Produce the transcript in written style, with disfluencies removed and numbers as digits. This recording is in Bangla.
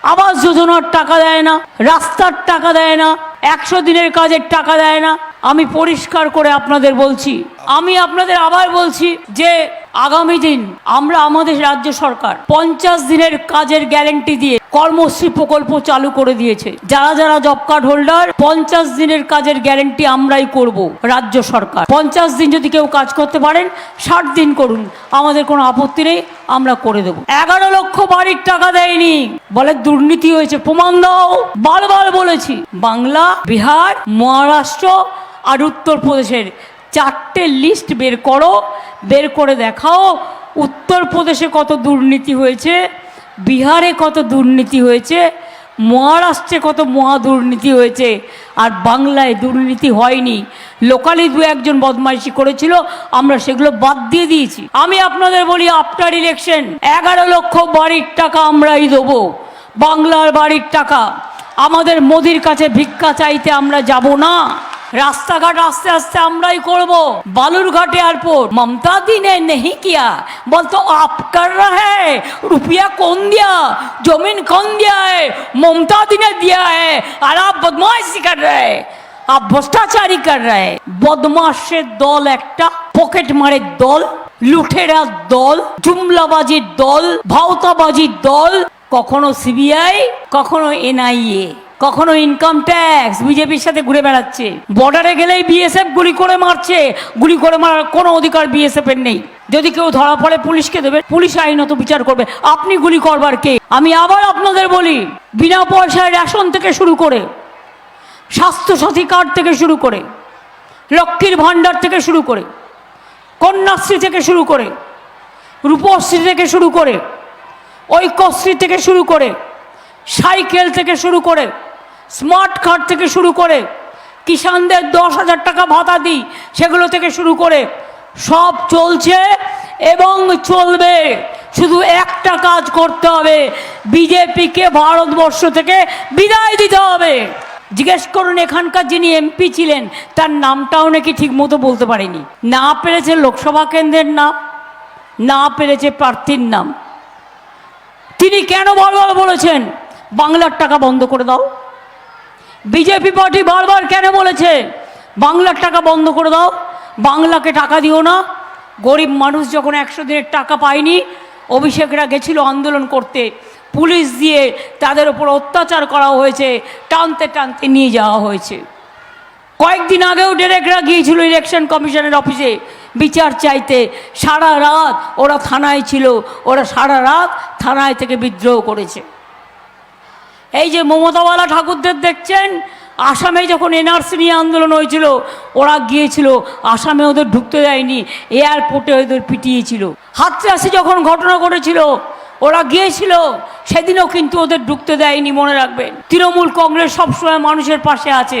আবাস যোজনার টাকা দেয় না, রাস্তার টাকা দেয় না, 100 দিনের কাজের টাকা দেয় না। আমি পরিষ্কার করে আপনাদের বলছি, আমি আপনাদের আবার বলছি যে আগামী দিন আমরা আমাদের রাজ্য সরকার 50 দিনের কাজের গ্যারান্টি দিয়ে কর্মশ্রী প্রকল্প চালু করে দিয়েছে। যারা যারা জব কার্ড হোল্ডার 50 দিনের কাজের গ্যারান্টি আমরাই করব। রাজ্য সরকার 50 দিন যদি কেউ কাজ করতে পারেন 60 দিন করুন, আমাদের কোনো আপত্তি নেই, আমরা করে দেব। 11 লক্ষ বাড়ির টাকা দেয়নি, বলে দুর্নীতি হয়েছে, প্রমাণ দাও। বারবার বলেছি, বাংলা, বিহার, মহারাষ্ট্র আর উত্তরপ্রদেশের 4টে লিস্ট বের করো, বের করে দেখাও উত্তরপ্রদেশে কত দুর্নীতি হয়েছে, বিহারে কত দুর্নীতি হয়েছে, মহারাষ্ট্রে কত মহা দুর্নীতি হয়েছে, আর বাংলায় দুর্নীতি হয়নি। লোকালি 2-1জন বদমাইশি করেছিল, আমরা সেগুলো বাদ দিয়ে দিয়েছি। আমি আপনাদের বলি, আফটার ইলেকশন 11 লক্ষ বাড়ির টাকা আমরাই দেবো। বাংলার বাড়ির টাকা, আমাদের মোদির কাছে ভিক্ষা চাইতে আমরা যাব না। রাস্তাঘাট আস্তে আস্তে আমরাই করব। বালুরঘাট এয়ারपोर्ट ममता दी ने नहीं किया, बोल तो आप कर रहे हैं। रुपया कौन दिया, जमीन कौन दिया है, ममता दी ने दिया है। और आप बदमाशी कर रहे हैं, आप भ्रष्टाचारी कर रहे हैं। बदमाशेर दल একটা, পকেট মারের দল, লুঠেরার দল, জুমলাবাজির দল, ভাওতাবাজির দল। কখনো সিবিআই, কখনো এনআইএ, কখনো ইনকাম ট্যাক্স বিজেপির সাথে ঘুরে বেড়াচ্ছে। বর্ডারে গেলেই বিএসএফ গুলি করে মারছে, গুলি করে মারার কোনো অধিকার বিএসএফ এর নেই। যদি কেউ ধরা পড়ে পুলিশকে দেবে, পুলিশ আইনত বিচার করবে, আপনি গুলি করবার কে? আমি আবার আপনাদের বলি, বিনা পয়সায় রেশন থেকে শুরু করে, স্বাস্থ্যসাথী কার্ড থেকে শুরু করে, লক্ষ্মীর ভাণ্ডার থেকে শুরু করে, কন্যাশ্রী থেকে শুরু করে, রূপশ্রী থেকে শুরু করে, ঐক্যশ্রী থেকে শুরু করে, সাইকেল থেকে শুরু করে, স্মার্ট কার্ড থেকে শুরু করে, কিষানদের 10,000 টাকা ভাতা দিই, সেগুলো থেকে শুরু করে সব চলছে এবং চলবে। শুধু একটা কাজ করতে হবে, বিজেপিকে ভারতবর্ষ থেকে বিদায় দিতে হবে। জিজ্ঞেস করুন এখানকার যিনি এমপি ছিলেন, তার নামটাও নাকি ঠিক মতো বলতে পারেনি। না পেরেছে লোকসভা কেন্দ্রের নাম, না পেরেছে প্রার্থীর নাম। তিনি কেন বারবার বলেছেন বাংলার টাকা বন্ধ করে দাও? বিজেপি পার্টি বারবার কেন বলেছে বাংলার টাকা বন্ধ করে দাও, বাংলাকে টাকা দিও না? গরিব মানুষ যখন 100 দিনের টাকা পায়নি, অভিষেকরা গেছিল আন্দোলন করতে, পুলিশ দিয়ে তাদের উপর অত্যাচার করা হয়েছে, টানতে টানতে নিয়ে যাওয়া হয়েছে। কয়েকদিন আগেও ডিরেক্টররা গিয়েছিল ইলেকশন কমিশনের অফিসে বিচার চাইতে। সারা রাত ওরা থানায় ছিল, ওরা সারা রাত থানায় থেকে বিদ্রোহ করেছে। এই যে মমতাওয়ালা ঠাকুরদের দেখছেন, আসামে যখন এনআরসি নিয়ে আন্দোলন হয়েছিল, ওরা গিয়েছিল, আসামে ওদের ঢুকতে দেয়নি, এয়ারপোর্টে ওদের পিটিয়েছিল। হাতরাসি যখন ঘটনা ঘটেছিল, ওরা গিয়েছিল, সেদিনও কিন্তু ওদের ঢুকতে দেয়নি। মনে রাখবেন, তৃণমূল কংগ্রেস সবসময় মানুষের পাশে আছে।